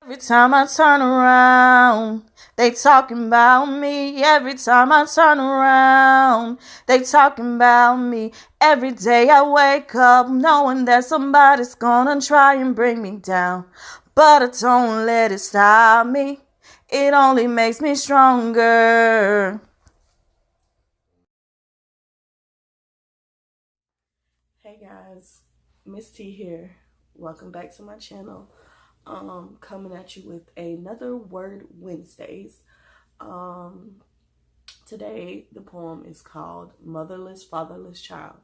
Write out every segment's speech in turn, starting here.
Every time I turn around, they talking about me. Every time I turn around, they talking about me. Every day I wake up knowing that somebody's gonna try and bring me down. But I don't let it stop me. It only makes me stronger. Hey guys, Miss T here. Welcome back to my channel. Coming at you with another Word Wednesdays. Today the poem is called Motherless Fatherless Child.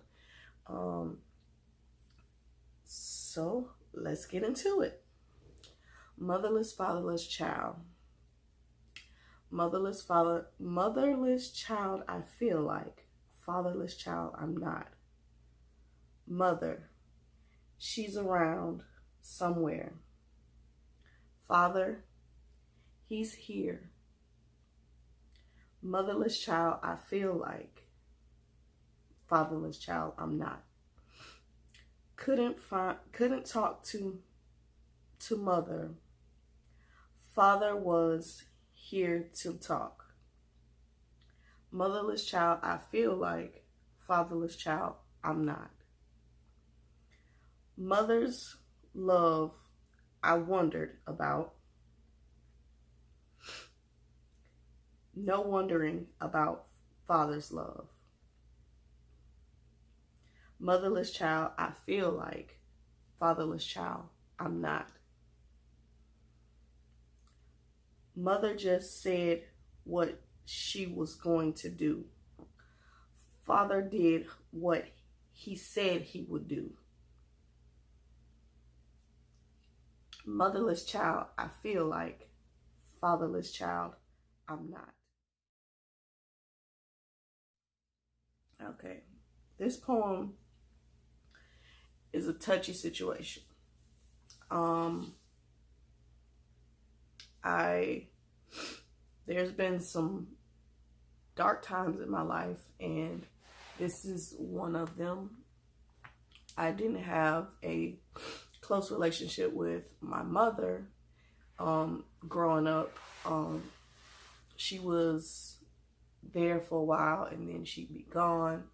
So let's get into it. Motherless Fatherless Child. Motherless child I feel like. Fatherless child I'm not. Mother, she's around somewhere. Father, he's here. Motherless child I feel like. Fatherless child I'm not. Couldn't talk to mother. Father was here to talk. Motherless child I feel like. Fatherless child I'm not. Mother's love I wondered about. No wondering about father's love. Motherless child I feel like. Fatherless child I'm not. Mother just said what she was going to do. Father did what he said he would do. Motherless child I feel like. Fatherless child I'm not. Okay, this poem is a touchy situation. There's been some dark times in my life, and this is one of them. I didn't have a close relationship with my mother growing up. She was there for a while, and then she'd be gone,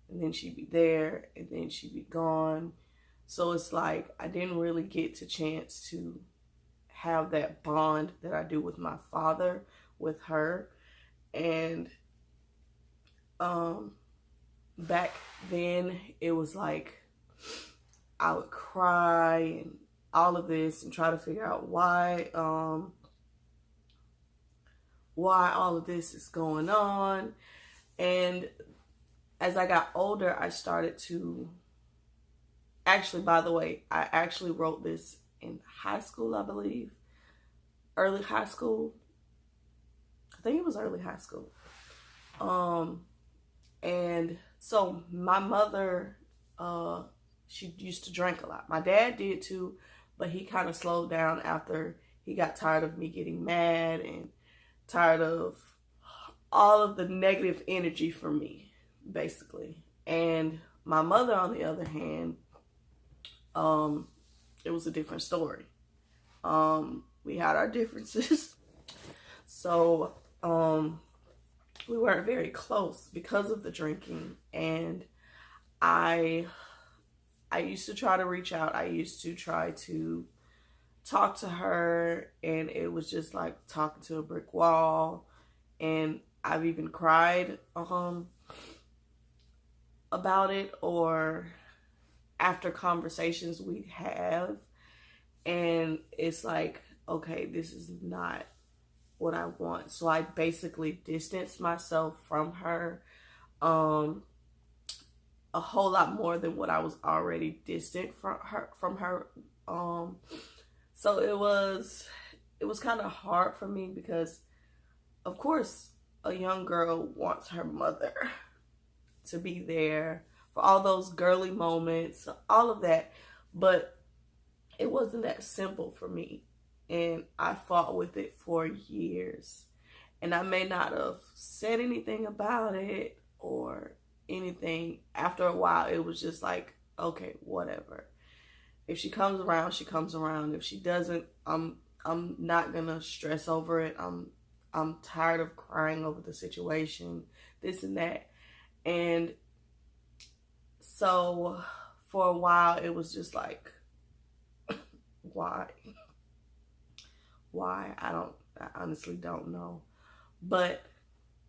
and then she'd be there, and then she'd be gone. So it's like I didn't really get the chance to have that bond that I do with my father with her. And back then it was like I would cry and all of this and try to figure out why all of this is going on. And as I got older, I started to actually, by the way, I actually wrote this in high school, I believe. Early high school. I think it was early high school. And so my mother, she used to drink a lot. My dad did too, but he kind of slowed down after he got tired of me getting mad and tired of all of the negative energy from me, basically. And my mother, on the other hand, it was a different story. We had our differences. So, we weren't very close because of the drinking. And I used to try to reach out. I used to try to talk to her, and it was just like talking to a brick wall. And I've even cried about it, or after conversations we have, and it's like, okay, this is not what I want. So I basically distanced myself from her a whole lot more than what I was already distant from her. So it was kind of hard for me because, of course, a young girl wants her mother to be there for all those girly moments, all of that. But it wasn't that simple for me. And I fought with it for years. And I may not have said anything about it or anything. After a while, it was just like, okay, whatever. If she comes around, she comes around. If she doesn't, I'm I'm not gonna stress over it. I'm tired of crying over the situation, this and that. And so for a while it was just like, why? Why? I honestly don't know. But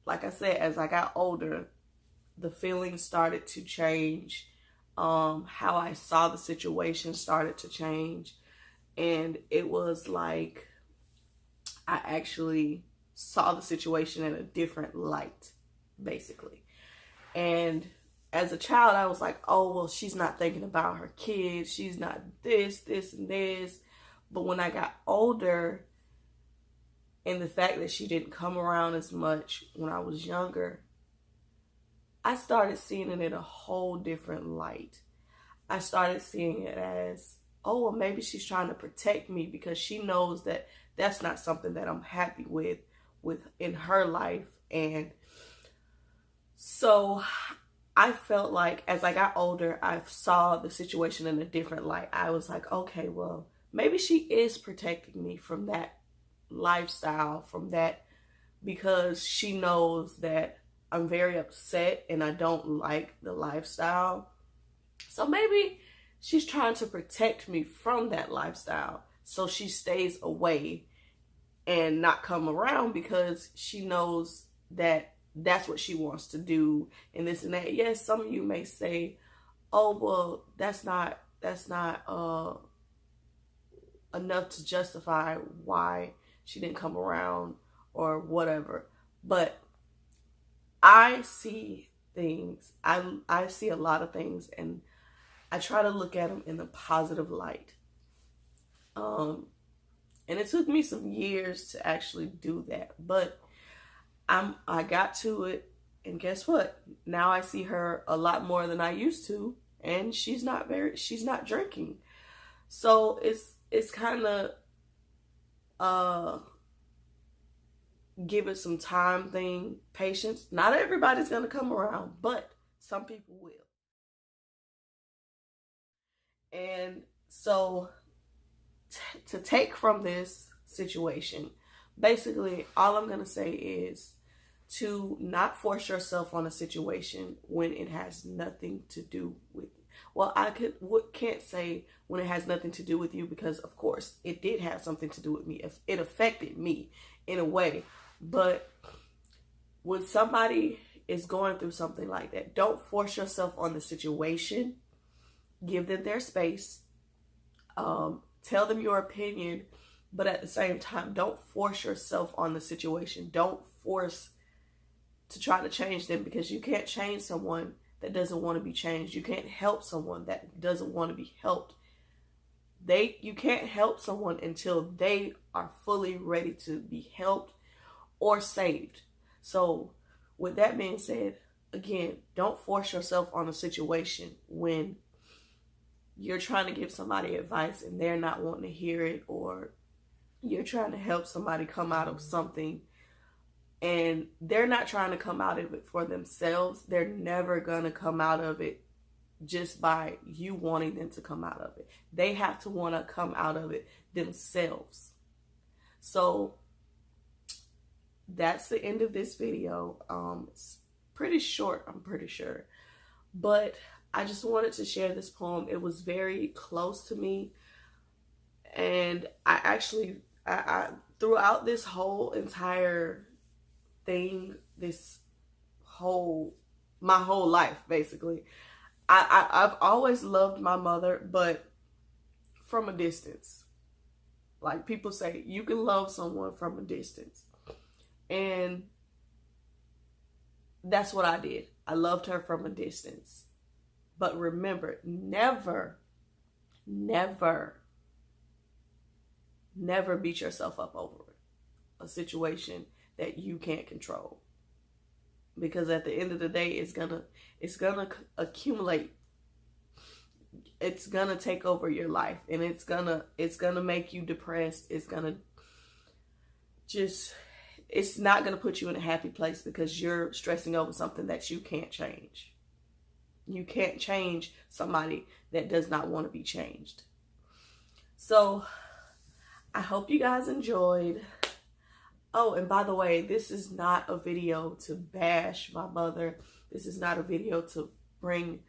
like I said, as I got older, the feelings started to change. How I saw the situation started to change. And it was like I actually saw the situation in a different light, basically. And as a child, I was like, oh, well, she's not thinking about her kids. She's not this, and this. But when I got older, and the fact that she didn't come around as much when I was younger, I started seeing it in a whole different light. I started seeing it as, oh, well, maybe she's trying to protect me because she knows that that's not something that I'm happy with in her life. And so I felt like as I got older, I saw the situation in a different light. I was like, okay, well, maybe she is protecting me from that lifestyle, from that, because she knows that I'm very upset and I don't like the lifestyle. So maybe she's trying to protect me from that lifestyle. So she stays away and not come around because she knows that that's what she wants to do and this and that. Yes, some of you may say, oh, well, that's not enough to justify why she didn't come around or whatever. But I see things. I see a lot of things, and I try to look at them in a positive light. And it took me some years to actually do that, but I got to it, and guess what? Now I see her a lot more than I used to, and she's not drinking. So it's kind of give it some time thing, patience. Not everybody's gonna come around, but some people will. And so to take from this situation, basically all I'm gonna say is to not force yourself on a situation when it has nothing to do with you. Well, can't say when it has nothing to do with you, because of course it did have something to do with me. It affected me in a way. But when somebody is going through something like that, don't force yourself on the situation. Give them their space. Tell them your opinion, but at the same time, don't force yourself on the situation. Don't force to try to change them, because you can't change someone that doesn't want to be changed. You can't help someone that doesn't want to be helped. You can't help someone until they are fully ready to be helped or saved. So with that being said, again, don't force yourself on a situation when you're trying to give somebody advice and they're not wanting to hear it, or you're trying to help somebody come out of something and they're not trying to come out of it for themselves. They're never going to come out of it just by you wanting them to come out of it. They have to want to come out of it themselves. So that's the end of this video. It's pretty short, I'm pretty sure. But I just wanted to share this poem. It was very close to me. And I throughout this whole entire thing, my whole life, basically, I've always loved my mother, but from a distance. Like people say, you can love someone from a distance. And that's what I did. I loved her from a distance. But remember, never beat yourself up over a situation that you can't control. Because at the end of the day, it's gonna accumulate. It's gonna take over your life, and it's gonna make you depressed. It's not gonna put you in a happy place, because you're stressing over something that you can't change. You can't change somebody that does not want to be changed. So I hope you guys enjoyed. Oh, and by the way, this is not a video to bash my mother. This is not a video to bring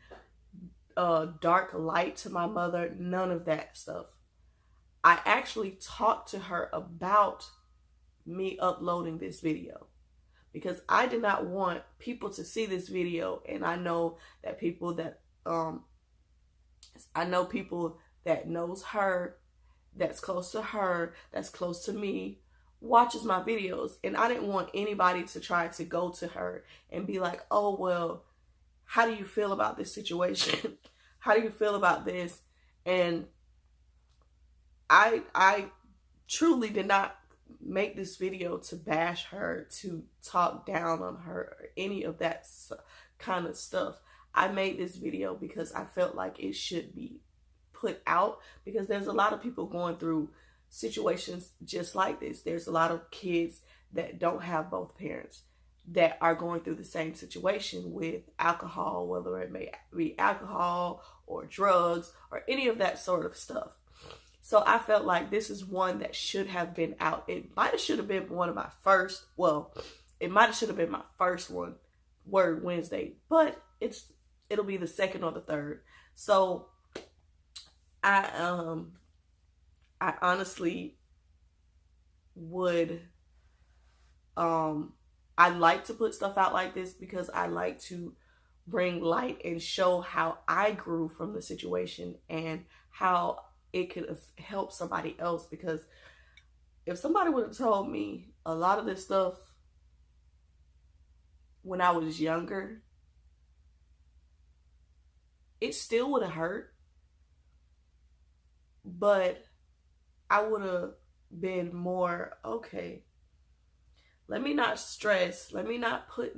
dark light to my mother. None of that stuff. I actually talked to her about me uploading this video because I did not want people to see this video, and I know that people that knows her, that's close to her, that's close to me, watches my videos, and I didn't want anybody to try to go to her and be like, oh, well, how do you feel about this situation? How do you feel about this? And I truly did not make this video to bash her, to talk down on her, or any of that kind of stuff. I made this video because I felt like it should be put out, because there's a lot of people going through situations just like this. There's a lot of kids that don't have both parents that are going through the same situation with alcohol, whether it may be alcohol or drugs or any of that sort of stuff. So I felt like this is one that should have been out. It might have should have been one of my first, it might have should have been my first one, Word Wednesday, but it'll be the second or the third. So I honestly would I like to put stuff out like this because I like to bring light and show how I grew from the situation and how it could help somebody else. Because if somebody would have told me a lot of this stuff when I was younger, it still would have hurt, but I would have been more, okay, let me not stress, let me not push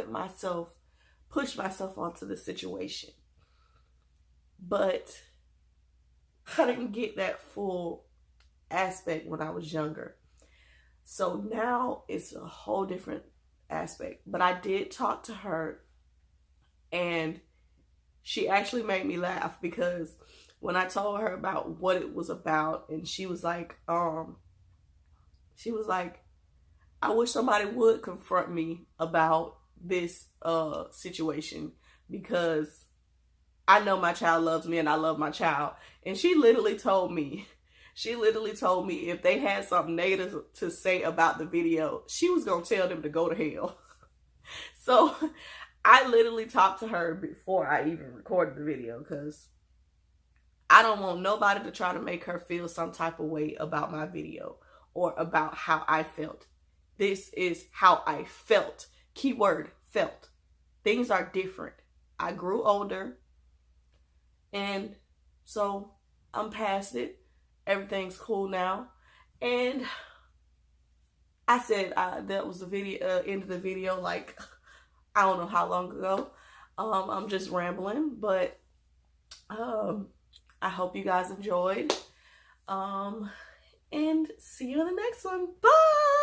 myself onto the situation. But I didn't get that full aspect when I was younger. So now it's a whole different aspect. But I did talk to her, and she actually made me laugh, because when I told her about what it was about, and she was like, I wish somebody would confront me about this situation, because I know my child loves me and I love my child. And she literally told me if they had something negative to say about the video, she was going to tell them to go to hell. So I literally talked to her before I even recorded the video, because I don't want nobody to try to make her feel some type of way about my video or about how I felt. This is how I felt. Keyword, felt. Things are different. I grew older, and so I'm past it. Everything's cool now. And I said that was the video, end of the video, like I don't know how long ago. I'm just rambling, but I hope you guys enjoyed. And see you in the next one. Bye.